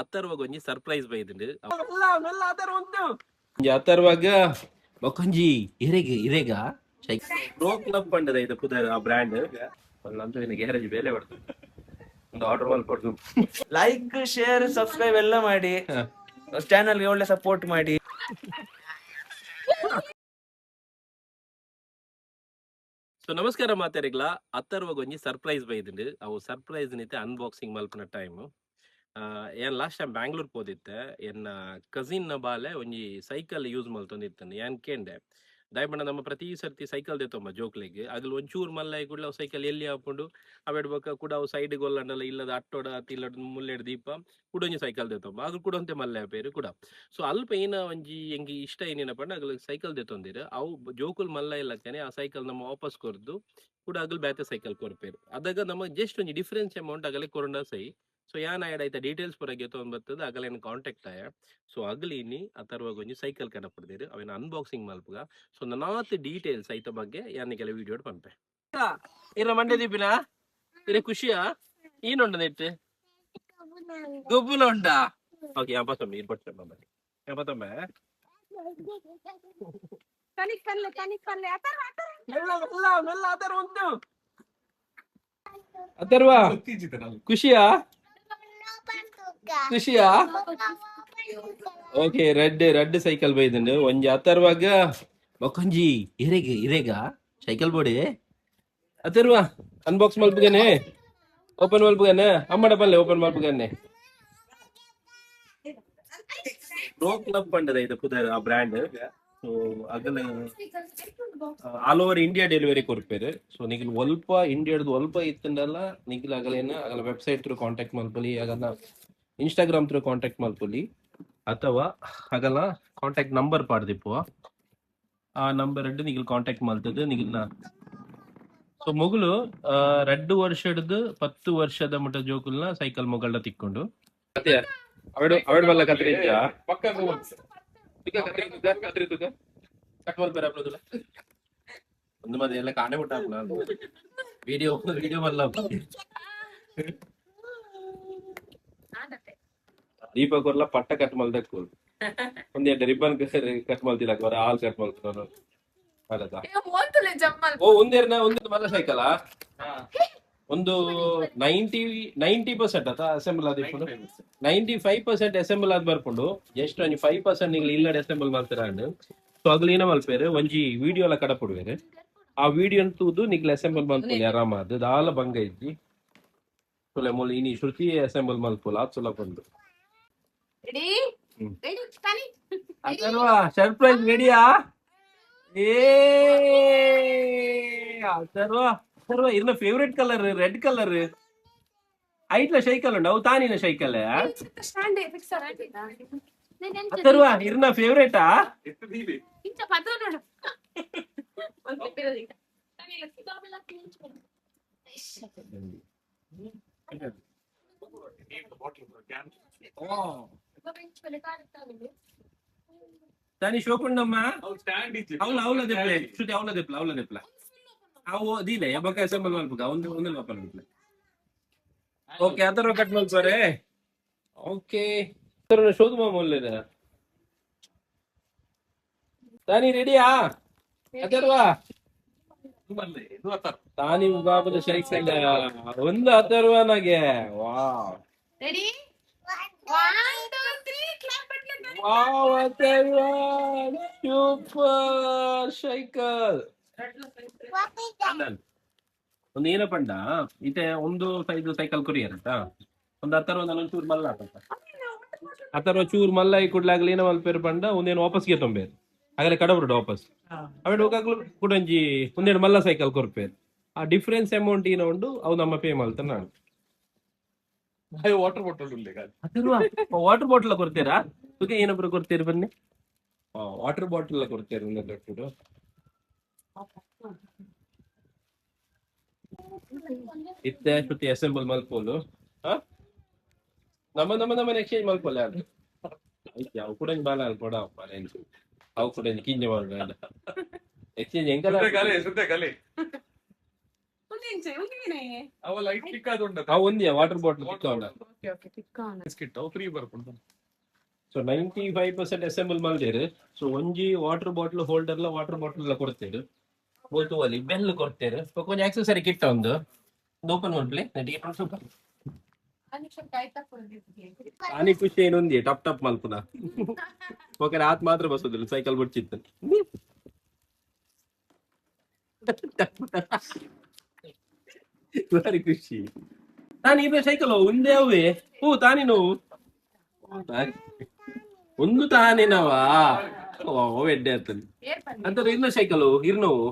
ಅಥರ್ವಗ ಒಂಜಿ ಸರ್ಪ್ರೈಸ್ ಬೈದುಂಡು ಅಥರ್ವಗ ಬೊಕೊಂಜಿ ಇರೆಗ pro club ಪಂಡದ ಇದು ಪುದರ್ ಆ ಬ್ರ್ಯಾಂಡ್ ಅಂತ ಗ್ಯಾರೇಜ್ ಬೇಲೆ ಬರ್ತದೆ ಒಂದು ಆರ್ಡರ್ ಮಾಡ್ಕೊಡ್ತು. ಲೈಕ್ ಶೇರ್ ಸಬ್ಸ್ಕ್ರೈಬ್ ಎಲ್ಲ ಮಾಡಿ, ಚಾನಲ್ಗೆ ಒಳ್ಳೆ ಸಪೋರ್ಟ್ ಮಾಡಿ. ಸೊ ನಮಸ್ಕಾರ ಮಾತಾರಿಗ್ಲ ಅಥರ್ವಗ ಒಂಜಿ ಸರ್ಪ್ರೈಸ್ ಬೈದುಂಡು ಅವು ಸರ್ಪ್ರೈಸ್ ನಿತ್ತೆ ಅನ್ಬಾಕ್ಸಿಂಗ್ ಮಲ್ಪನ ಟೈಮ್. ಏನ್ ಲಾಸ್ಟ್ ಟೈಮ್ ಬ್ಯಾಂಗ್ಳೂರ್ ಹೋದಿತ್ತೆ ಎನ್ನ ಕಸಿನ್ ನ ಬಾಲೆ ಒಂಜಿ ಸೈಕಲ್ ಯೂಸ್ ಮಲ್ತೊಂದಿತ್ತಂದು ಏನ್ ಕೇಂಡೆ ದಯಪಂಡ ನಮ್ಮ ಪ್ರತಿ ಸರ್ತಿ ಸೈಕಲ್ ದೇತೊಂಬ ಜೋಕ್ಲೆಗ್ ಅದ್ರಲ್ಲಿ ಒಂಚೂರು ಮಲ್ಲ ಕೂಡಲ ಅವು ಸೈಕಲ್ ಎಲ್ಲಿ ಹಾಕೊಂಡು ಅವೆಡ್ಬೇಕ ಕೂಡ ಅವು ಸೈಡ್ ಗೊಲ್ಲಂಡಲ್ಲ ಇಲ್ಲದ ಅಟ್ಟೋಡ ಇಲ್ಲದ ಮುಲ್ಲೆಡ್ ದೀಪ ಕೂಡ ಒಂಜಿ ಸೈಕಲ್ ದೇತೊಂಬ ಅಗ್ಲು ಕೂಡ ಒಂತೆ ಮಲ್ಲ ಪೇರು ಕೂಡ. ಸೊ ಅಲ್ಪ ಏನ ಒಂಜಿ ಎಂಗಿ ಇಷ್ಟ ಏನೇನ ಪಂಡ ಅಗ್ಲ ಸೈಕಲ್ ದೇತೊಂದಿರು ಅವು ಜೋಕುಲ್ ಮಲ್ಲ ಇಲ್ಲಕ್ಕನೆ ಆ ಸೈಕಲ್ ನಮ್ಮ ವಾಪಸ್ ಕೊರ್ದು ಕೂಡ ಅಗ್ಲು ಬೇತೆ ಸೈಕಲ್ ಕೊರ್ಪೇರು ಅದಾಗ ನಮಗೆ ಜಸ್ಟ್ ಒಂಜಿ ಡಿಫ್ರೆನ್ಸ್ ಅಮೌಂಟ್ ಆಗಲೇ ಕೊರಂಡ ಸೈ. ಸೊ ಯಾನ್ ಆಯ್ಡ್ ಆಯ್ತಾ ಡೀಟೇಲ್ಸ್ ಪುರಗೆ ತೊಂಬತ್ತದ ಅಗಲೇನು ಕಾಂಟ್ಯಾಕ್ಟ್ ಆಯ. ಸೊ ಅಗ್ಲಿನಿ ಅಥರ್ವಗ ಒಂಜಿ ಸೈಕಲ್ ಕನಪಡ್ದೇರು ಅವೇನ ಅನ್ಬಾಕ್ಸಿಂಗ್ ಮಲ್ಪುಗ. ಸೊ ನನಾತ್ ಡೀಟೇಲ್ಸ್ ಐತ ಬಗ್ಗೆ ಯಾನಿಗೆಲ್ಲ ವಿಡಿಯೋ ಪಂಪೆ ಇರ ಮಂಡ್ಯ ದೀಪಿನ ಇರ ಖುಷಿಯಾ ಏನುಂಡ ನೆಟ್ ಗೊಬ್ಬುಲ ಉಂಡಾ ಓಕೆ ಯಾಪತ್ತೊಮ್ಮೆ ಇದು ಪಟ್ಟೆ ಬನ್ನಿ ಯಾಪತ್ತೊಮ್ಮೆ ಅಥರ್ವ ಖುಷಿಯಾ ಖುಷಿಯಾ ಓಕೆ ರೆಡ್ ಸೈಕಲ್ ಬೈದುಂಡು ಒಂಜಿ ಅಥರ್ವಗ ಬೊಕೊಂಜಿ ಇರೆಗ ಸೈಕಲ್ ಬೋಡಿ ಅಥರ್ವ ಅನ್ಬಾಕ್ಸ್ ಮಲ್ಪುಗನೆ ಓಪನ್ ಮಲ್ಪುಗನೆ ಅಮ್ಮಡ ಪಲ್ಲೆ ಓಪನ್ ಮಲ್ಪುಗನೆ ಪ್ರೋ ಕ್ಲಬ್ ಪಂಡದ ಇದು ಪುದರ್ ಆ ಬ್ರ್ಯಾಂಡ್. ಸೊ ಅಗಲ ಆಲ್ ಓವರ್ ಇಂಡಿಯಾ ಡೆಲಿವರಿ ಕೊರ್ಪೇರು. ಸೊ ನಿಖಿಲ್ ಒಲ್ಪ ಇಂಡಿಯಾದ ಒಲ್ಪ ಇತ್ತಂಡಲ್ಲ ನಿಖಿಲ್ ಅಗಲೇನ ಅಗಲ ವೆಬ್ಸೈಟ್ ಥ್ರೂ ಕಾಂಟ್ಯಾಕ್ಟ್ ಮಲ್ಪಲಿ ಆಗಲ್ಲ ಇನ್ಸ್ಟಾಗ್ರಾಮ್ ಥ್ರೂ ಕಾಂಟ್ಯಾಕ್ಟ್ ಮಲ್ಪಲಿ ಅಥವಾ ಆಗಲ್ಲ ಕಾಂಟ್ಯಾಕ್ಟ್ ನಂಬರ್ ಪಾಡ್ದಿಪ್ಪುವ ಆ ನಂಬರ್ ಅಡ್ಡು ನಿಖಿಲ್ ಕಾಂಟ್ಯಾಕ್ಟ್ ಮಲ್ತದ್ದು ನಿಖಿಲ್ನ. ಸೊ ಮೊಗುಲು 2 ವರ್ಷದ 10 ವರ್ಷದ ಮಟ್ಟ ಜೋಕುಲ್ನ ಸೈಕಲ್ ಮೊಗಲ್ನ ತಿಕ್ಕೊಂಡು ಅವಡ್ ಬಲ್ಲ ಕತ್ರಿ ಒಂದು ಮದ ಎಲ್ಲ ಕಾಣೆ ಬಿಟ್ಟ ವಿಡಿಯೋ ಬಲ್ಲ ದೀಪ ಕೊರ್ಲ ಪಟ್ಟ ಕಟ್ ಮಲ್ದಕ್ ಒಂದ್ ರಿಬ್ಬನ್ ಕಟ್ ಮಲ್ತಿಲ್ಲ ಹಾಲ್ ಕಟ್ ಮಲ್ತಾರೆ ಓ ಒಂದೇರ್ನ ಒಂದು ಮಲ್ಲ ಸೈಕಲ್ ಒಂದು 90% ಅತ ಅಸೆಂಬಲ್ ಆದಿಪ್ಪುಂಡು 95% ಅಸೆಂಬಲ್ ಆದ್ ಬರ್ಪುಂಡು ಜಸ್ಟ್ ಒಂಜಿ 5% ನಿಗ್ಲು ಇಲ್ಲಡೆ ಅಸೆಂಬಲ್ ಮಾಡ್ತಾರ. ಸೊ ಅಗ್ಲು ಏನ ಮಲ್ಪೇರು ಒಂಜಿ ವಿಡಿಯೋ ಎಲ್ಲ ಕಡಪುಡುವೇರು ಆ ವಿಡಿಯೋ ತೂದು ನಿಗ್ಲು ಅಸೆಂಬಲ್ ಮಲ್ಪುಲಿ ಆರಾಮಾದ್ ದಾಲ ಬಂಗ ಇಜ್ಜಿ ಸುಲೆ ಮೂಲ ಇನಿ ಶ್ರುತಿ ಅಸೆಂಬಲ್ ಮಲ್ಪುಲ ಅದು ಸುಲ ಬಂದು ಸರ್ಪ್ರೈಸ್ ರೆಡಿಯಾ ಏ ಅಥರ್ವ ಇರ್ನ ಫೇವ್ರೆಟ್ ಕಲರ್ ರೆಡ್ ಕಲರ್ ಐಟ್ಲ ಸೈಕಲ್ ಉಂಡು ಅವು ತಾನಿನ ಸೈಕಲ್ ಅಥರ್ವ ಇರ್ನ ಫೇವ್ರೇಟಾ ತಾನಿ ಶೋಕುಂಡಮ್ಮ ಅವಳ ದೆಪ್ಲೆ ಶ್ರುತಿ ಅವಳ ದೆಪ್ಲ ಅವು ದೀಲೆ ಬೊಕ ಅಸೆಂಬಲ್ ಮಲ್ಪುಗ ಒಂದು ಓಪನ್ ಮಲ್ಪಲೆ ಓಕೆ ಅಥರ್ವ ಕಟ್ ಮಲ್ಪರೆ ಓಕೆ ಅಥರ್ವ ಶೋಧುಮ ಮೊಲ್ಲೆದ ತಾನಿ ರೆಡಿಯಾ ಅಥರ್ವ ತಾನಿ ಬಾಬುದ ಸೈಕಲ್ ಒಂದು ಅಥರ್ವನಾಗೆ wow wow Atharva super cycle ಒಂದು ಏನ ಪಂಡ ಇತ್ತೆ ಒಂದು ಸೈಜ್ ಸೈಕಲ್ ಕೊರಿಯರ್ ಒಂದು ಅಥರ್ವ ಒಂಚೂರು ಮಲ್ಲ ಅಥರ್ವ ಚೂರು ಮಲ್ಲ ಈ ಕುಡ್ಲಾಗ್ಲಿ ಏನೋ ಮಲ್ಪೇರು ಪಂಡ ಒಂದೇನು ವಾಪಸ್ಗೆ ತೊಂಬೇರು ಆಗಲೇ ಕಡಬರುಡು ವಾಪಸ್ ಅವಳು ಹೋಗಾಗ್ಲು ಕೂಡ ಒಂಜಿ ಒಂದೇನು ಮಲ್ಲ ಸೈಕಲ್ ಕೊರ್ಪೇರು ಆ ಡಿಫ್ರೆನ್ಸ್ ಅಮೌಂಟ್ ಏನೋ ಉಂಡು ಅವು ನಮ್ಮ ಪೇ ಮಲ್ತ ನಾನು ವಾಟರ್ ಬಾಟಲ್ ಕೊಡ್ತೀರಾ ಏನೊಬ್ರು ಕೊಡ್ತೀರಿ ಬನ್ನಿ ವಾಟರ್ ಬಾಟಲ್ ಕೊಡ್ತೀರಿ ಇತ್ತೆ ಶ್ರುತಿ ಅಸೆಂಬಲ್ ಮಲ್ಪೋಲು ನಮ್ಮ ಎಕ್ಸ್ಚೇಂಜ್ ಮಲ್ಪೋಲ್ಲ ಅವು ಕೂಡ ಬಾಲ ಕೊಡ ಅವು ಕೂಡ ಕಿಂಜ ಮಾಡ ಎಕ್ಸ್ಚೇಂಜ್ ಹೆಂಗಲ್ಲ ಅವ ಲೈಟ್ ಕ್ಲಿಕ್ ಆದ ಆ ಒಂದಿಯ ವಾಟರ್ ಬಾಟಲ್ ಬಿಸ್ಕಿಟ್ ಅವು ಫ್ರೀ ಬರ್ಕೊಂಡು ಸೊ 95% ಅಸೆಂಬಲ್ ಮಾಡಿದೇರು. ಸೊ ಒಂಜಿ water bottle holder water bottle ಎಲ್ಲ ಕೊಡ್ತೇವೆ. ಬೋತುವಲಿ ಬೆಲ್ ಕೊಡ್ತೇವೆ. ಕೊಂಚ ಆಕ್ಸೆಸರಿ ಕಿಟ್ ಒಂದು ಓಪನ್ ಮಾಡ್ಲಿ ಆನಿ ಖುಷಿ ಏನೊಂದಿ ಟಪ್ ಟಪ್ ಮಲ್ಪುನ ಓಕೆ ರಾತ್ ಮಾತ್ರ ಬಸೋದಿಲ್ಲ ಸೈಕಲ್ ಬಿಡ್ಚಿತ್ತು ಭಾರಿ ಖುಷಿ. ತಾನಿ ಇಬ್ಬರು ಸೈಕಲ್ ಒಂದೇ ಅವೇ ಹೂ ತಾನಿ ನೋವು ಒಂದು ತಾನೇನವಾ ಓ ಎಡ್ಡೆ ಆಗ್ತದೆ ಅಂತ ಇರ್ನ ಸೈಕಲ್ ಇರ್ನೋವು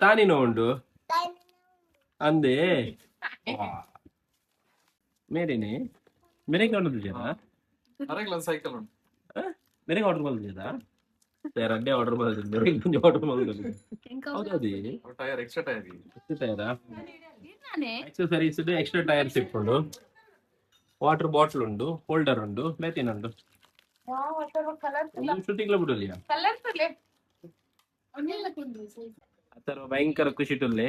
ತಾನಿ ನೋವು ಉಂಟು ಅಂದೆ ಮೇರೇನೆ मेरे का ऑर्डर दीजिएगा ಅರೆಗ್ಲ ಸೈಕಲ್ ಉಂಟು मेरे का ऑर्डर बोल दीजिएगा तेरा डे ऑर्डर बोल दीजिए मेरे कुछ ऑर्डर बोल दीजिए ಹೌದಾ the tyre extra tyre extra ಟೈರಾ ಆಕ್ಸೆಸರೀಸ್ ಇದೆ ಎಕ್ಸ್ಟ್ರಾ ಟೈರ್ಸ್ ಇಟ್ಕೊಂಡು ವಾಟರ್ ಬಾಟಲ್ ಉಂಟು ಹೋಲ್ಡರ್ ಉಂಟು ಮೇತಿನ ಉಂಟು ಶೂಟಿಂಗ್ ಬಿಡಲಿಯಾ ಆತರ ಭಯಂಕರ ಖುಷಿ ಟುಲ್ಲೆ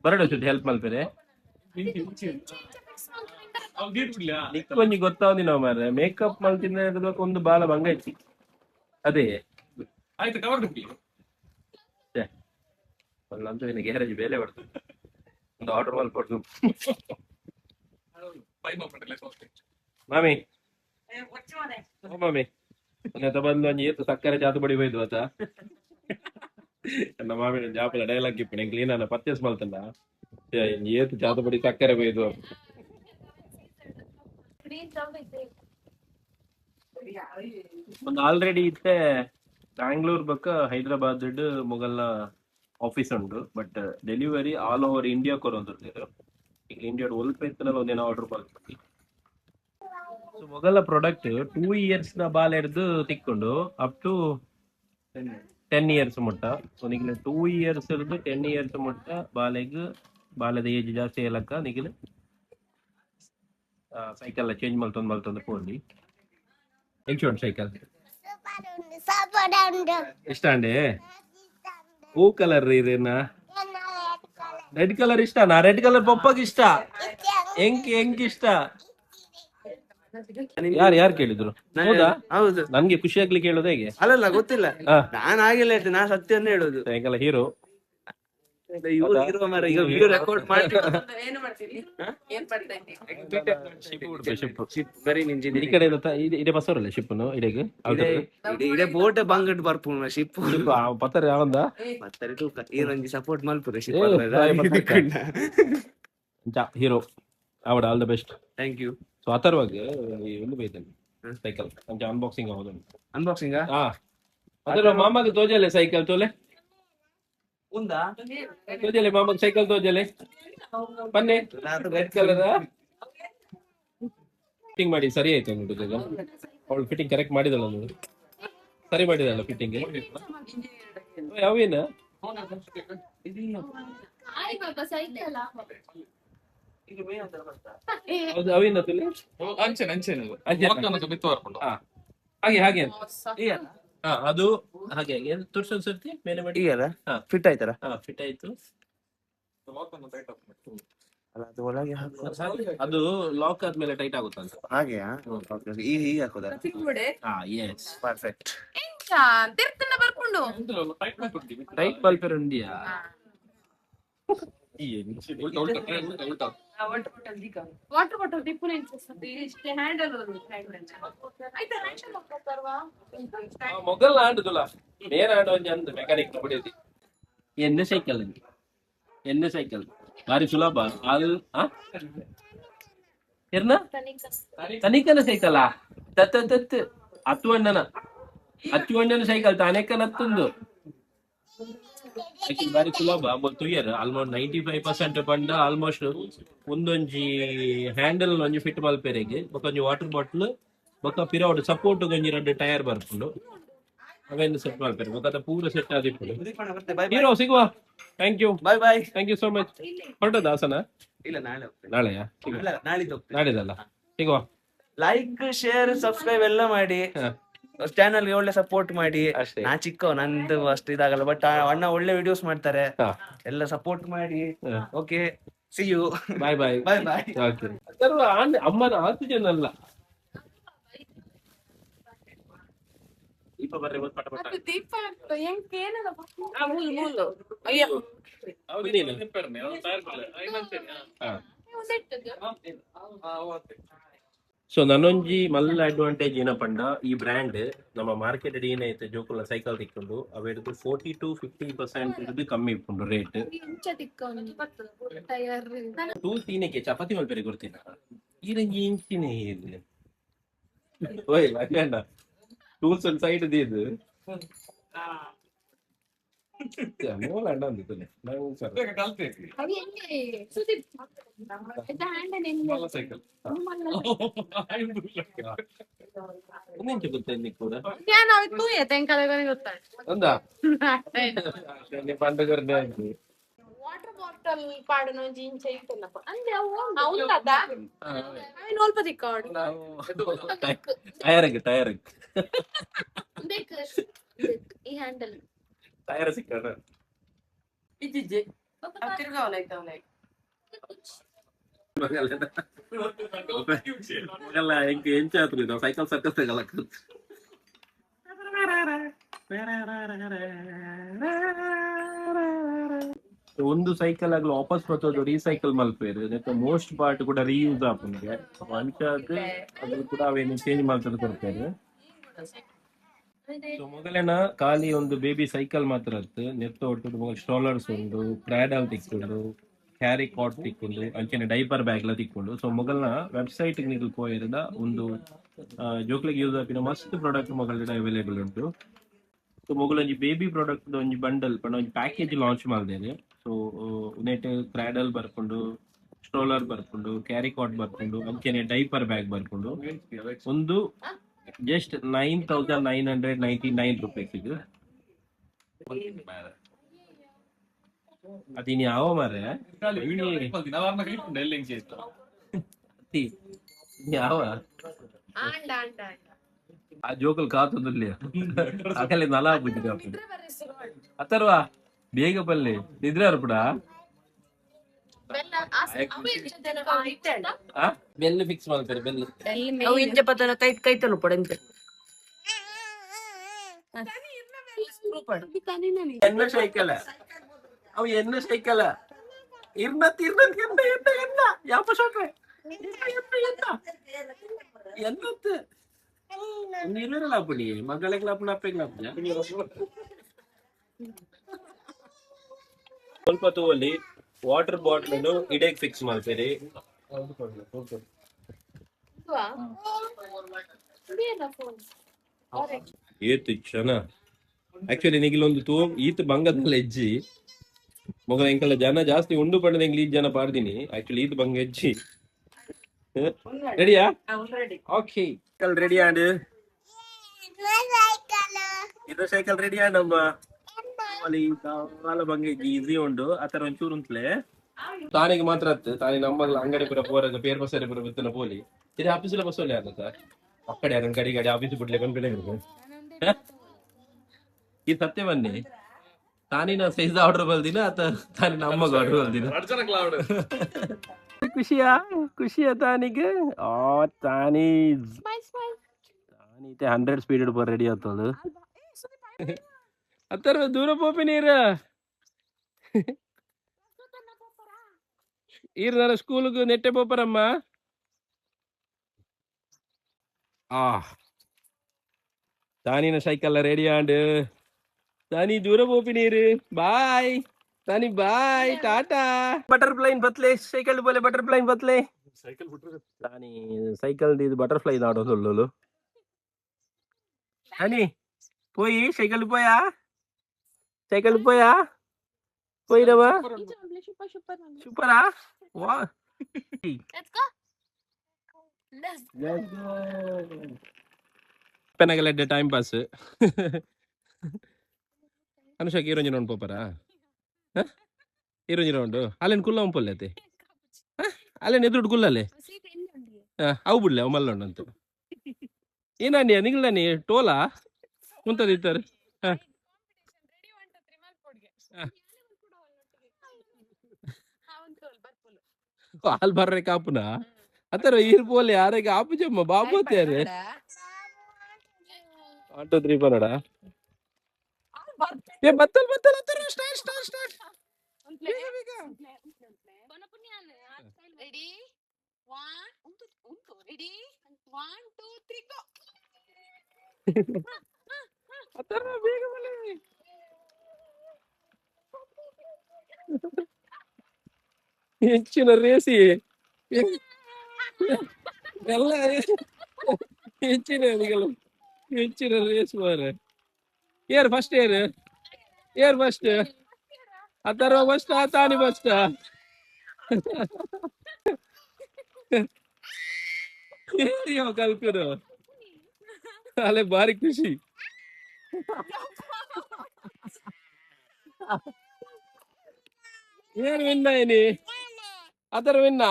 ಬರಡು ಶೂಟ್ ಹೆಲ್ಪ್ ಮಲ್ಪೆರೆ ಕೊಂಚ ಗೊತ್ತಾವ್ದಿ ನಾವು ಮಾರ ಮೇಕಪ್ ಮಲ್ತಿನ ಒಂದು ಬಾಲ ಭಂಗ ಐತಿ ಅದೇ ಆಯ್ತು ಕವರ್ ಡುಪ್ಪಿ ಅಂತ ಗ್ಯಾರೇಜ್ ಬೇಲೆ ಬರ್ತದೆ ಒಂದು ಆರ್ಡರ್ ಮಲ್ಪಡ್ತು ಮಾಮಿ ಓ ಮಾಮಿ ಬಂದು ಒಂಜಿ ಏತು ಸಕ್ಕರೆ ಜಾತು ಬಡಿ ಹೋಯ್ತು ಆತ ನಮ್ಮ ಮಾಮಿ ಜಾಪದ ಡೈಲಾಗ್ ಇಪ್ಪಣೆ ಕ್ಲೀನ್ ಅನ್ನ ಪರ್ಚೇಸ್ ಮಲ್ತಂಡ ಏತು ಜಾತು ಬಡಿ ಸಕ್ಕರೆ ಹೋಯ್ತು ಒಂದು ಆಲ್ರೆಡಿ ಇತ್ತೆ ಬ್ಯಾಂಗ್ಳೂರ್ ಬಕ್ಕ ಹೈದರಾಬಾದ್ ಮೊಗಲ್ನ ಆಫೀಸ್ ಉಂಟು but delivery all over India ಕೊರೊಂದಿರ್ತಾರೆ ಈಗ ಇಂಡಿಯಾ ಒಲ್ಪ ಇತ್ತನಲ್ಲಿ ಒಂದೇನೋ ಆರ್ಡರ್ ಮಾಡ್ತೀವಿ. ಸೊ ಮೊಗಲ ಪ್ರಾಡಕ್ಟ್ 2 years ನ ಬಾಲ ಹಿಡ್ದು ತಿಕ್ಕೊಂಡು ಅಪ್ ಟು 10 years ಮುಟ್ಟ. ಸೊ ನಿಖಿಲ್ 2 years ಹಿಡ್ದು 10 years ಮುಟ್ಟ ಬಾಲದ ಏಜ್ ಜಾಸ್ತಿ ಹೇಳಕ್ಕ ನಿಖಿಲ್ ಸೈಕಲ್ ಚೇಂಜ್ ಮಲ್ತೊಂದು ಫೋನ್ಲಿ ಎಂಚು ಸೈಕಲ್ ಇಷ್ಟ ಅಂಡೆ ಹೂ ಕಲರ್ ಇದೇನ ರೆಡ್ ಕಲರ್ ಇಷ್ಟನಾ ರೆಡ್ ಕಲರ್ ಪಪ್ಪಗೆ ಇಷ್ಟ ಎಂಕ್ ಇಷ್ಟ ಯಾರು ಕೇಳಿದ್ರು ಹೌದಾ ಹೌದು ನನ್ಗೆ ಖುಷಿ ಆಗ್ಲಿಕ್ಕೆ ಹೇಳೋದು ಹೇಗೆ ಅಲ್ಲಲ್ಲ ಗೊತ್ತಿಲ್ಲ ನಾನು ಆಗಿಲ್ಲ ಹೇಳ್ತೇನೆ ನಾ ಸತ್ಯನೇ ಹೇಳುದು ಸೈಕಲ್ ಹೀರೋ ರೆಕಾರ್ಡ್ ಮಾಡಿ ಈ ಕಡೆ ಇದೇ ಬಸವರಲ್ಲ ಶಿಪ್ಪನು ಇಡೆಗೆ ಇಡೇ ಬೋಟ್ ಬಂಗಟ್ ಬರ್ಪುಣ ಶಿಪ್ ಪತ್ತರ ಯಾವಂದ ಮತ್ತರಿ ತೂಕ ಈ ರಂಜಿ ಸಪೋರ್ಟ್ ಮಲ್ಪುರ ಹೀರೋ ಅವಡ all the best thank you. So ಅಥರ್ವಾಗಿ ಒಂದು ಬೈತಾನೆ ಸೈಕಲ್ ಅಂಚ ಅನ್ಬಾಕ್ಸಿಂಗ್ ಆಗೋದು ಅನ್ಬಾಕ್ಸಿಂಗ್ ಹಾ ಅದರ ಮಾಮಗೆ ತೋಜಲೆ ಸೈಕಲ್ ತೋಲೆ ಉಂದಾ ತೋಜಲೆ ಮಾಮಗೆ ಸೈಕಲ್ ತೋಜಲೆ ಬನ್ನಿ ರೆಡ್ ಕಲರ್ ಫಿಟ್ಟಿಂಗ್ ಮಾಡಿ ಸರಿ ಆಯ್ತು ಅಂದ್ಬಿಟ್ಟು ಅವಳು ಫಿಟ್ಟಿಂಗ್ ಕರೆಕ್ಟ್ ಮಾಡಿದಲ್ಲ ನೀವು ಸರಿ ಮಾಡಿದಲ್ಲ ಫಿಟ್ಟಿಂಗ್ ಯಾವೇನ ಹೌದು ಅವೇನ ತುಲಿ ಹಾಗೆ ಹಾಗೆ ಅದು ಹಾಗೆ ತೋರ್ಸೊಂದ್ ಸರ್ತಿ ಮೇಲೆ ಮಾಡಿ ಫಿಟ್ ಆಯ್ತಾರ ಫಿಟ್ ಆಯ್ತು ಅದು ಒಳಗೆ ಅದು ಲಾಕ್ ಆದ್ಮೇಲೆ ಟೈಟ್ ಆಗುತ್ತಂತ ಹಾಗೆಯಾ ಹೀಗೆ ಹಾಕೋದಾ ಎಸ್ ಪರ್ಫೆಕ್ಟ್ ಟೈಟ್ ಬಲ್ಪರ್ ಉಂಡಿಯಾ ವಾಟರ್ ಬಾಟಲ್ ಟಿಪ್ಪು ಇಷ್ಟೇ ಹ್ಯಾಂಡಲ್ ಮೊಗಲ್ ಆಡುದಿಲ್ಲ ಬೇರೆ ಆಡೋ ಅಂದ ಮೆಕ್ಯಾನಿಕ್ ಬಿಡಿಯೋದು ಎಣ್ಣೆ ಸೈಕಲ್ ಭಾರಿ ಸುಲಭ ಅದು ಏರ್ನ ತನಿಕನ ಸೈಕಲ್ ತತ್ ಹತ್ತು ಸೈಕಲ್ ತಾನೇಕನ ಹತ್ತೊಂದು ಬಾರಿ ಸುಲಭ ಬೊತ್ತು ಇಯರ್ ಆಲ್ಮೋಸ್ಟ್ 95% ಪಂಡ ಆಲ್ಮೋಸ್ಟ್ ಒಂದೊಂಜಿ ಹ್ಯಾಂಡಲ್ ಒಂಜಿ ಫಿಟ್ ಮಲ್ಪೆರೆಗೆ ಒಂಜಿ ವಾಟರ್ ಬಾಟಲ್ ಬೊಕ್ಕ ಪಿರೌಡ್ ಸಪೋರ್ಟ್ ಒಂಜಿ 2 ಟೈರ್ ಬರ್ಕೊಂಡು ಅವೆಂದು ಸೆಟ್ ಮಲ್ಪೆರೆ ಬೊಕ್ಕ ಪೂರ ಸೆಟ್ ಆದಿಪ್ಪುಡು ಹೀರೋ ಸಿಗುವ thank you bye bye thank you so much ಹೊರಟದ ಹಾಸನ ಇಲ್ಲ ನಾಳೆ ಹೋಗ್ತೇನೆ ನಾಳೆಯಾ ನಾಳಿದ್ದು ನಾಡಿದಲ್ಲ ಸಿಗುವ ಲೈಕ್ ಶೇರ್ ಸಬ್ಸ್ಕ್ರೈಬ್ ಎಲ್ಲ ಮಾಡಿ ಚಾನಲ್ ಒಳ್ಳೆ ಸಪೋರ್ಟ್ ಮಾಡಿ. ಅಷ್ಟೇ. ನಾ ಚಿಕ್ಕವ್, ನಂದು ಅಷ್ಟು ಇದಾಗಲ್ಲ, ಬಟ್ ಅಣ್ಣ ಒಳ್ಳೆ ವಿಡಿಯೋಸ್ ಮಾಡ್ತಾರೆ, ಹಾ. ಎಲ್ಲ ಸಪೋರ್ಟ್ ಮಾಡಿ. ಹಾ. ಓಕೆ, ಸಿ ಯು, ಬಾಯ್ ಬಾಯ್. ಬಾಯ್ ಬಾಯ್. ಅಥರ್ವ ಅಮ್ಮನ ಆಕ್ಸಿಜನ್ ಅಲ್ಲ. ದೀಪ ಬರ್ರಿ ಒಂದು ಪಟ ಪಟ. ಅದು ದೀಪ ಏನಲ್ಲ ಮೂಲು ಅಯ್ಯೋ ಹೌದು ನೀನು. ಹಾ. ಸೊ ನನ್ನೊಂಜಿ ಮಲ್ಲ ಅಡ್ವಾಂಟೇಜ್ ಏನಪ್ಪಂಡ ಈ ಬ್ರ್ಯಾಂಡ್ ನಮ್ಮ ಮಾರ್ಕೆಟ್ ಏನೈತೆ ಜೋಕುಲ ಸೈಕಲ್ ತಿಕ್ಕೊಂಡು ಅವೆಡ್ದು 40 to 50% ಇದ್ದು ಕಮ್ಮಿ ಇಪ್ಪುಂಡು ರೇಟ್. ಇಂಚ ತಿಕ್ಕೊಂಡು ಟೈರ್ ಟೂಲ್ಸ್ ಏನಕ್ಕೆ ಚಪಾತಿ ಮಲ್ಪೆರಿ ಗೊತ್ತಿನ ಈ ರಂಗಿ ಇಂಚಿನೇ ಇದೆ ಓಯ್ ಅಣ್ಣ ಟೂಲ್ಸ್ ಒಂದು ಸೈಡ್ ಇದು ಮೂಲ ಅಣ್ಣ ಅಂದಿದ್ದಾನೆ ನಾವು ಸರ್ ಕಲ್ತೇವೆ ಅದು ಹೆಂಗೆ ಸುದೀಪ್ ಇದು ಹ್ಯಾಂಡ್ ಹೆಂಗೆ ಸೈಕಲ್ ಒಂದಿಂಚು ಗೊತ್ತಿಲ್ಲ ಕೂಡ ഞാൻ അവർക്ക് ഏതെങ്കിലും ಗೊತ್ತಾಯ್ತು ಒಂದಾ ಪಂಡಗರ್ನೆ ಆಯ್ತು ವಾಟರ್ ಬಾಟಲ್ ಪಾಡನ ಜೀನ್ಸ್ ಐತಲ್ಲಪ್ಪ ಅಂದ್ರೆ ಅವಲ್ಲದ ಅవి ನೋಲ್ಪ ತಿಕ್ಕಾಡು ಟಯರ್ ಬೇಕು ಈ ಹ್ಯಾಂಡಲ್ ಟಯರ್ ಸಿಕ್ಕಣ ಇಜ್ಜಿಜ್ಜಿ ತಿರ್ಗಾವಲೈತವಲೈ ಮಗಲ್ಲ ಹೆಂಗೆ ಎಂಚಾತ್ರಿ ನಾವು ಸೈಕಲ್ ಸರ್ಕಸ್ ತಗಲ್ಲ ಒಂದು ಸೈಕಲ್ ಆಗ್ಲು ವಾಪಸ್ ಬರ್ತದೆ ರೀಸೈಕಲ್ ಮಲ್ಪೇರು ನೆತ್ತ ಮೋಸ್ಟ್ ಪಾರ್ಟ್ ಕೂಡ ರೀಯೂಸ್ ಆಪುಂಗೆ ಅಂಚಾದ್ ಅದು ಕೂಡ ಅವೇನು ಚೇಂಜ್ ಮಾಡ್ತದೆ ಕೊಡ್ತಾರೆ. ಸೊ ಮೊದಲೇನ ಖಾಲಿ ಒಂದು ಬೇಬಿ ಸೈಕಲ್ ಮಾತ್ರ ಇತ್ತು ನೆತ್ತ ಒಟ್ಟು ಸ್ಟ್ರೋಲರ್ಸ್ ಉಂಡು ಕ್ರಾಡಲ್ ತಿಕ್ಕೊಂಡು ಕ್ಯಾರಿ ಕಾಟ್ ತಿಕ್ಕೊಂಡು ಅಂಚೆನೆ ಡೈಪರ್ ಬ್ಯಾಗ್ ಎಲ್ಲ ತಿಕ್ಕೊಂಡು. ಸೊ ಮೊಗಲ್ನ ವೆಬ್ಸೈಟ್ ನೀವು ಪೋಯರದ ಒಂದು ಜೋಕ್ಲಿಗೆ ಯೂಸ್ ಆಪಿನ ಮಸ್ತ್ ಪ್ರಾಡಕ್ಟ್ ಮೊಗಲ್ನ ಅವೈಲೇಬಲ್ ಉಂಟು. ಸೊ ಮೊಗಲ್ ಒಂಜಿ ಬೇಬಿ ಪ್ರಾಡಕ್ಟ್ ಒಂಜಿ ಬಂಡಲ್ ಪಂಡ ಒಂಜಿ ಪ್ಯಾಕೇಜ್ ಲಾಂಚ್ ಮಾಡಿದ್ದೇನೆ. ಸೊ ನೆಟ್ ಕ್ರಾಡಲ್ ಬರ್ಕೊಂಡು ಸ್ಟ್ರೋಲರ್ ಬರ್ಕೊಂಡು ಕ್ಯಾರಿ ಕಾಟ್ ಬರ್ಕೊಂಡು ಅಂಚೆನೆ ಡೈಪರ್ ಬ್ಯಾಗ್ ಬರ್ಕೊಂಡು ಒಂದು ಜಸ್ಟ್ 9,999 ರೂಪಾಯಿ ಇದು. ಅದಿನ್ ಯಾವ ಮಾರೆ ಯಾವ ಆಂಡ ಆಂಡ ಆ ಜೋಕಲ್ ಕಾತುದಿಲ್ಲ ಆಗಲೇ ನಲ ಬುದ್ಧಿ ಅಥರ್ವ ಬೇಗ ಬಲ್ಲಿ ನಿದ್ರೆ ಅರ್ಪಡ ಬೆಲ್ ಫಿಕ್ಸ್ ಮಾಡ್ತಾರೆ ಬೆಲ್ ಅವು ಇಂಚ ಪತನ ಕೈತಲು ಪಡೆಂತೆ ಎನ್ನ ಸೈಕಲ್ ಅವು ಎನ್ನ ಸೈಕಲ್ ಇರ್ನತ್ ಇರ್ನತ್ ಎಂದ ಎಂದ ಎಂದ ಯಾಪ ಸೊಟ್ರೆ എന്നത്ത് നീലപ്പണി മകളെ ക്ലാപ്പണ അപ്പേ ക്ലാപ്പണ ಸ್ವಲ್ಪ ತೋಲಿ ವಾಟರ್ ಬಾಟಲ್ ಇಡೇಕ್ ಫಿಕ್ಸ್ ಮಾಡ್ತೀರಿ ಏತು ಕ್ಷಣ ಆಕ್ಚುಲಿ ನಿಗಿಲೊಂದು ತೂ ಈತ್ ಬಂಗದಲ್ಲ ಹೆಜ್ಜಿ ಮೊಗಲ ಎಂಕಲ್ಲ ಜನ ಜಾಸ್ತಿ ಉಂಡು ಪಡೆದ ಎಂಗ್ಲಿ ಜನ ಪಾಡ್ದೀನಿ ಆಕ್ಚುಲಿ ಈತ್ ಬಂಗ ಹೆಜ್ಜಿ ರೆಡಿಯಾ ಓಕೆ ಸೈಕಲ್ ರೆಡಿ ಆಂಡ್ ಇದು ಸೈಕಲ್ ರೆಡಿ ಆಂಡಮ್ಮ ಕಾಲ ಬಂಗ ಈಸಿ ಉಂಡು ಆತರ ಒಂಚೂರು ಉಂಟ್ಲೆ ತಾನಿಗೆ ಮಾತ್ರ ಅತ್ತು ತಾನಿ ನಮ್ಮ ಅಂಗಡಿ ಪುರ ಪೋರ ಪೇರ್ ಬಸ್ಸರಿ ಪುರ ಬಿತ್ತನ ಪೋಲಿ ಇದು ಆಫೀಸಿನ ಬಸ್ ಒಳ್ಳೆ ಆದ ಸರ್ ಅಕ್ಕಡೆ ಅದನ್ನ ಕಡಿ ಗಾಡಿ ಆಫೀಸ್ ಬಿಡ್ಲೆ ಕಂಪ್ಲೇಂಟ್ ಇರ್ಬೇಕು ಈ ಸತ್ಯ ಬನ್ನಿ ತಾನಿನ ಸೈಜ್ ಆರ್ಡರ್ ಬಲ್ದಿನ ಅಥವಾ ತಾನಿನ ಅಮ್ಮಗ ಆರ್ಡರ್ ಬಲ್ದಿನ ಖುಷಿಯಾ ಖುಷಿಯಾ ತಾನಿಗೆ ಆ ತಾನಿ ತಾನೀತೆ 100 ಸ್ಪೀಡ್ ಪರ್ ರೆಡಿ ಆತದು ಅತ್ತರ ದೂರ ಪೋಪಿ ನೀರ ಈರ್ನಾರ ಸ್ಕೂಲ್ಗೆ ನೆಟ್ಟೆ ಪೋಪರಮ್ಮ ಆ ತಾನಿನ ಸೈಕಲ್ ರೆಡಿ ಆಂಡ್ ತಾನಿ ದೂರ ಪೋಪಿ ನೀರು ಬಾಯ್ ತಾನಿ ಬಾಯ್ ಟಾಟಾ ಬಟರ್ಫ್ಲೈನ್ ಬತ್ಲೆ ಸೈಕಲ್ ಬೋಲೆ ಬಟರ್ಫ್ಲೈನ್ ಬತ್ಲೆ ತಾನಿ ಸೈಕಲ್ ಇದು ಬಟರ್ಫ್ಲೈ ಆಡೋದು ತಾನಿ పోయి సైకిల్ పోయా పోయినవా సూపరా వా పెనగలెడ్డ టైం పాస్ అనుషాకి ఈరోజు రౌండ్ పోపరా ఈరోజు రౌండ్ అల్లెన్ కుల్ల ఉంపొల్లైతే అల్లెన్ ఎదురు కుల్లలే అవు బిడ్లే అవు మళ్ళీ ఉండంత ಏನಂಡಿ ನಿಂಗ್ಲನಿ ಟೋಲಾ ಕುಂತದಿತ್ತಾರೆ ಹಾಲ್ ಬರ್ರೆ ಕಾಪುನ ಅತರ ಇರ್ಬೋಲೆ ಯಾರಿಗೆ ಆಪುಜಮ್ಮ ಬಾಬೋತ್ಯಾರೆ 1 2 3 ಬನ್ನಡ ಏ ಬತ್ತಲ್ ಅತರ ಸ್ಟಾರ್ಟ್ ರೆಡಿ 1 2 3 ಗೋ ಅತರ ಬೇಗ ಬಲೆ ಹೆಚ್ಚಿನ ರೇಸಿ ಎಲ್ಲ ಹೆಚ್ಚಿನ ರೇಸ್ ಮಾರೆ air first air first Atharva first ತಾನಿ ಫಸ್ಟ್ ಕಲ್ಕುದು ಅಲ್ಲೇ ಬಾರಿ ಖುಷಿ ಏನ್ ವಿನ್ನ ಏನಿ ಅದರ ವಿನ್ನ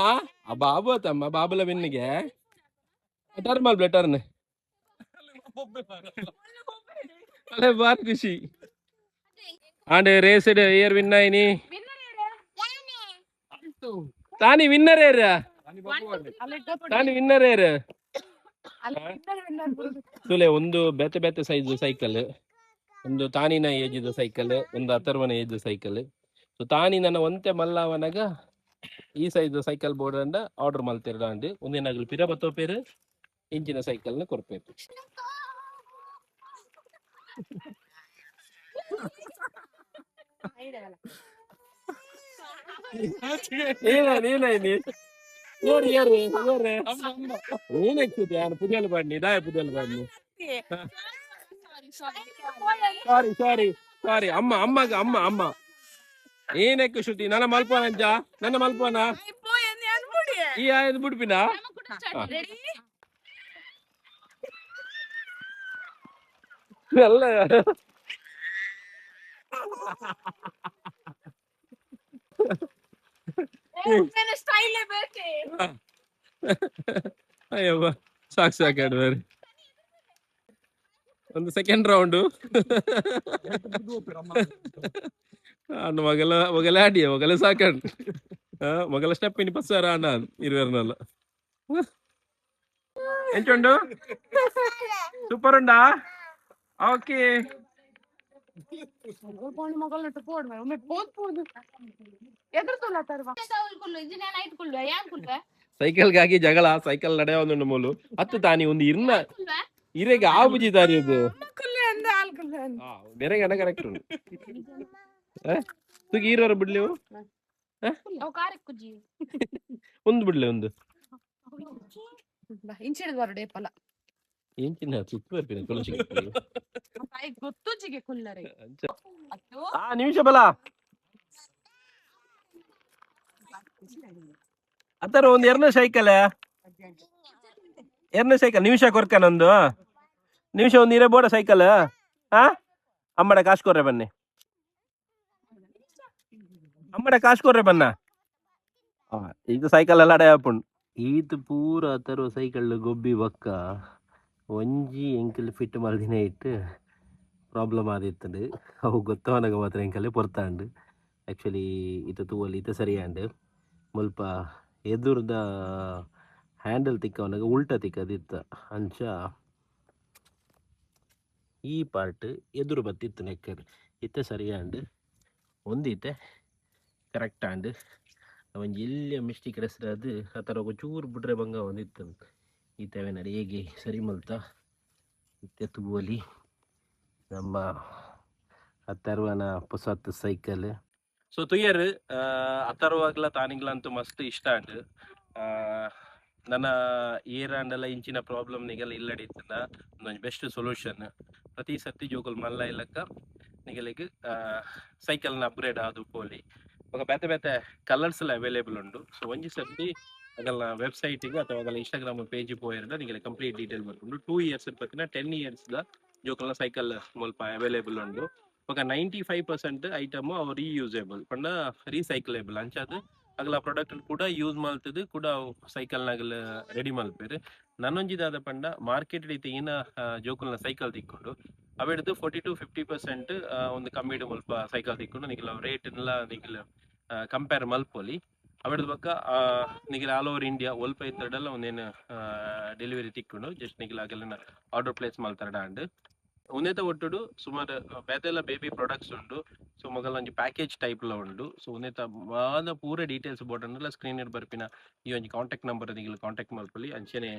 ಆ ಬಾಬು ತಮ್ಮ ಬಾಬುಲ ವಿನ್ನಿಗೆ ಟರ್ನ್ ಮಾಡ್ಬಿಡ ಟರ್ನ್ ಅಲ್ಲೇ ಬಾರಿ ಖುಷಿ ಆಂಡ್ ರೇಸ್ ಏರ್ ವಿನ್ನ ಏನಿ ತಾನಿ ವಿನ್ನರ್ ಏರ್ ತಾನಿ ವಿನ್ನರ್ ಏರ್ ಸುಲೆ ಒಂದು ಬೇತೆ ಬೇತೆ ಸೈಜ್ ಸೈಕಲ್ ಒಂದು ತಾನಿನ ಏಜಿದ ಸೈಕಲ್ ಒಂದು ಅಥರ್ವನ ಏಜ್ ಸೈಕಲ್ ಸೊ ತಾನಿ ನನ್ನ ಒಂತೆ ಮಲ್ಲವನಗ ಈ ಸೈಜ್ ಸೈಕಲ್ ಬೋರ್ಡ್ ಅಂಡ ಆರ್ಡರ್ ಮಲ್ತಿರ್ಡಾಂಡು ಒಂದಿನಾಗಲು ಪಿರ ಬತ್ತೋ ಪೇರು ಇಂಚಿನ ಸೈಕಲ್ನ ಕೊರ್ಪೇರು ಪುದಿಯಲು ಬನ್ನಿ ದಾಯ ಪುದಿಯಲು ಬನ್ನಿ ಸಾರಿ ಅಮ್ಮ ಏನಕ್ಕೆ ಶ್ರುತಿ ನನ್ನ ಮಲ್ಪನಂಜ ನನ್ನ ಮಲ್ಪನ ಈ ಆಯ್ದು ಬಿಡ್ಪಿನ ಎಲ್ಲ ಅಯ್ಯವ್ವ ಸಾಕು ಬೇರೆ ಒಂದು ಸೆಕೆಂಡ್ ರೌಂಡು మొగల ఆడి మొగల సాకండి మొగల స్టెప్ ఇని పచ్చారా అన్న 24 ఎంచుండు సూపర్ ఉండా ఓకే ಸೈಕಲ್ಗಾಗಿ ಜಗಳ ಸೈಕಲ್ ನಡೆಯ ಒಂದು ಮೂಲು ಹತ್ತು ತಾನಿ ಒಂದು ಇರ್ನ ಇರೆಗೆ ಆಬುಜಿ ತಾನಿ ಅದು ಬೇರೆ ಗಣ ಕರೆಕ್ಟ್ ಉಂಟು ತುಗಿ ಈರೋರು ಬಿಡ್ಲಿ ಒಂದು ಬಿಡ್ಲಿ ಒಂದು ಇಂಚಿನ ಬರಡೆ ಪಲ ಇಂಚಿನ ಸುತ್ತು ಬರ್ತೀನಿ ಗೊತ್ತುಜಿಗೆ ಕುಲ್ಲರೆ ನಿಮಿಷ ಬಲ ಅತರ ಒಂದು ಎರಡನೇ ಸೈಕಲ್ ನಿಮಿಷ ಕೊರ್ಕನೊಂದು ನಿಮಿಷ ಒಂದು ಇರೇ ಬೋಡ ಸೈಕಲ್ ಅಮ್ಮಡ ಕಾಸು ಕೊರ್ರೆ ಬನ್ನಿ ಅಮ್ಮಡ ಕಾಸು ಕೊರ್ರೆ ಬನ್ನ ಇದು ಸೈಕಲ್ ಎಲ್ಲ ಅಡೆ ಹಾಪುಂಡು ಈತ್ ಪೂರ ತರುವ ಸೈಕಲ್ ಗೊಬ್ಬಿ ಬಕ್ಕ ಒಂಜಿ ಎಂಕಲ್ ಫಿಟ್ ಮಲ್ದಿನ ಇಟ್ಟು ಪ್ರಾಬ್ಲಮ್ ಆದಿತ್ತಂಡು ಅವು ಗೊತ್ತವನಾಗ ಮಾತ್ರ ಎಂಕಲ್ಲೇ ಪೊರ್ತಾಂಡು ಆ್ಯಕ್ಚುಲಿ ಈತ ತೂವಲ್ಲಿ ಈತ ಸರಿಯಾಂಡು ಮುಲ್ಪ ಎದುರ್ದ ಹ್ಯಾಂಡಲ್ ತಿಕ್ಕವನಾಗ ಉಲ್ಟ ತಿಕ್ಕದಿತ್ತ ಅಂಚ ಈ ಪಾರ್ಟ್ ಎದುರು ಬತ್ತಿತ್ತು ನೆಕ್ಕರ್ ಇತ್ತೆ ಸರಿಯಾಂಡು ಒಂದಿತ್ತೆ ಕರೆಕ್ಟ್ ಆಂಡು ಅವನ್ ಎಲ್ಲಿ ಮಿಸ್ಟೇಕ್ ಹೆಸರದು ಆ ಥರ ಚೂರು ಬಿಡ್ರೆ ಬಂಗ ಒಂದಿತ್ತು ಈ ತೇವೆನಡಿ ಹೇಗೆ ಸರಿ ಮಲ್ತ ಇತ್ತೆ ತೂವಲಿ ನಮ್ಮ ಅಥರ್ವನ ಹೊಸತ್ತು ಸೈಕಲ್ ಸೊ ತುಯ್ಯರ್ ಅಥರ್ವಾಗ್ಲ ತಾನಿಗ್ಲ ಅಂತೂ ಮಸ್ತ್ ಇಷ್ಟ ಅಂಡು ನನ್ನ ಏರಾಂಡಲ ಇಂಚಿನ ಪ್ರಾಬ್ಲಮ್ ನಿಗೆಲ್ಲ ಇಲ್ಲಡಿತ್ತಂಡ ಒಂದೊಂದು ಬೆಸ್ಟ್ ಸೊಲ್ಯೂಷನ್ ಪ್ರತಿ ಸರ್ತಿ ಜೋಕುಲ್ ಮಲ್ಲ ಇಲ್ಲಕ್ಕ ನಿಗಲಿಗೆ ಸೈಕಲ್ನ ಅಪ್ಗ್ರೇಡ್ ಆದು ಪೋಲಿ ఒక ಬೇತೆ ಕಲರ್ಸ್ ಎಲ್ಲ ಅವೈಲೇಬಲ್ ಉಂಡು ಸೊ ಒಂಜಿ ಸರ್ತಿ ಅಗಲ್ನ ವೆಬ್ಸೈಟಿಗೆ ಅಥವಾ ಅಗಲ ಇನ್ಸ್ಟಾಗ್ರಾಮ್ ಪೇಜ್ ಪೋಯಿರ್ದ ನಿಮಗೆ ಕಂಪ್ಲೀಟ್ ಡೀಟೇಲ್ ಬರ್ಕೊಂಡು 2 ಇಯರ್ಸ್ ಪತ್ತಿನ 10 ಇಯರ್ಸ್ ಜೋಕಲ್ನ ಸೈಕಲ್ ಮುಲ್ಪ ಅವೈಲೇಬಲ್ ಉಂಡು ఒక 95% ಐಟಮ್ ಅವು ರೀಯೂಸೇಬಲ್ ಪಂಡ ರೀಸೈಕ್ಲೇಬಲ್ ಅಂಚಾದ ಅಗಲ ಪ್ರಾಡಕ್ಟ್ ಕೂಡ ಯೂಸ್ ಮಾಡ್ತದೆ ಕೂಡ ಸೈಕಲ್ ನಾಗಲ ರೆಡಿ ಮಲ್ಪೇರು ನನ್ನೊಂಜಿದಾದ ಪಂಡ ಮಾರ್ಕೆಟ್ ರೀತಿ ಏನ ಜೋಕುಲ್ನ ಸೈಕಲ್ ತಿಕ್ಕೊಂಡು ಅವೆಡ್ದು 40-50% ಒಂದು ಕಮ್ಮಿಡು ಮುಲ್ಪ ಸೈಕಲ್ ತಿಕ್ಕೊಂಡು ನಿಖಿಲ ರೇಟ್ ಎಲ್ಲ ನಿಖಿಲ ಕಂಪೇರ್ ಮಲ್ಪೊಲಿ ಅವೆಡ್ದು ಬಕ್ಕ ನಿಖಿಲ ಆಲ್ ಓವರ್ ಇಂಡಿಯಾ ಒಲ್ಪ ಇತ್ತಡೆಲ್ಲ ಒಂದೇನು ಡೆಲಿವರಿ ತಿಕ್ಕೊಂಡು ಜಸ್ಟ್ ನಿಖಿಲ ಆಗಲ್ಲ ಆರ್ಡರ್ ಪ್ಲೇಸ್ ಮಲ್ತಾರ ಅಂಡ್ ಉಂದೆತ ಒಟ್ಟುಡು ಸುಮಾರು ಬೇತೆಲ್ಲ ಬೇಬಿ ಪ್ರಾಡಕ್ಟ್ಸ್ ಉಂಡು ಸೊ ಮೊಗಲ ಒಂಜಿ ಪ್ಯಾಕೇಜ್ ಟೈಪ್ ಲ ಉಂಡು ಸೊ ಉಂದೆತ ಮಾದ ಪೂರ ಡೀಟೇಲ್ಸ್ ಬೋಟಂಡಲ ಸ್ಕ್ರೀನ್ ಬರ್ಪಿನ ಈ ಒಂಜಿ ಕಾಂಟ್ಯಾಕ್ಟ್ ನಂಬರ್ ನಿಖಿಲ ಕಾಂಟ್ಯಾಕ್ಟ್ ಮಲ್ಪೊಲಿ ಅಂಚನೆ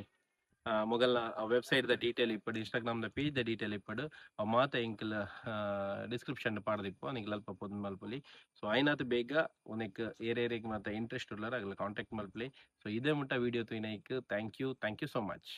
ಮೊಗಲ್ನ ವೆಬ್ಸೈಟ್ ದ ಡೀಟೇಲ್ ಇಪ್ಪಡು ಇನ್ಸ್ಟಾಗ್ರಾಮ್ ದ ಪೇಜ್ ದ ಡೀಟೇಲ್ ಇಪ್ಪಡು ಮಾತ ಎಂಕಲ್ ಡಿಸ್ಕ್ರಿಪ್ಷನ್ ಪಾಡ್ದಿಪ್ಪು ನಿಖಿಲ ಅಲ್ಪ ಪೊದ್ ಮಲ್ಪೊಲಿ ಸೊ ಐನಾತ್ ಬೇಗ ಉನಕ್ ಏರೇರಿಗೆ ಮಾತ ಇಂಟ್ರೆಸ್ಟ್ ಉಳ್ಳಾರ ಅಗಲ ಕಾಂಟ್ಯಾಕ್ಟ್ ಮಲ್ಪೊಲಿ ಸೊ ಇದೇ ಮುಟ್ಟ ವಿಡಿಯೋ ತುಯಿನೈಕ್ ಥ್ಯಾಂಕ್ ಯು ಸೋ ಮಚ್.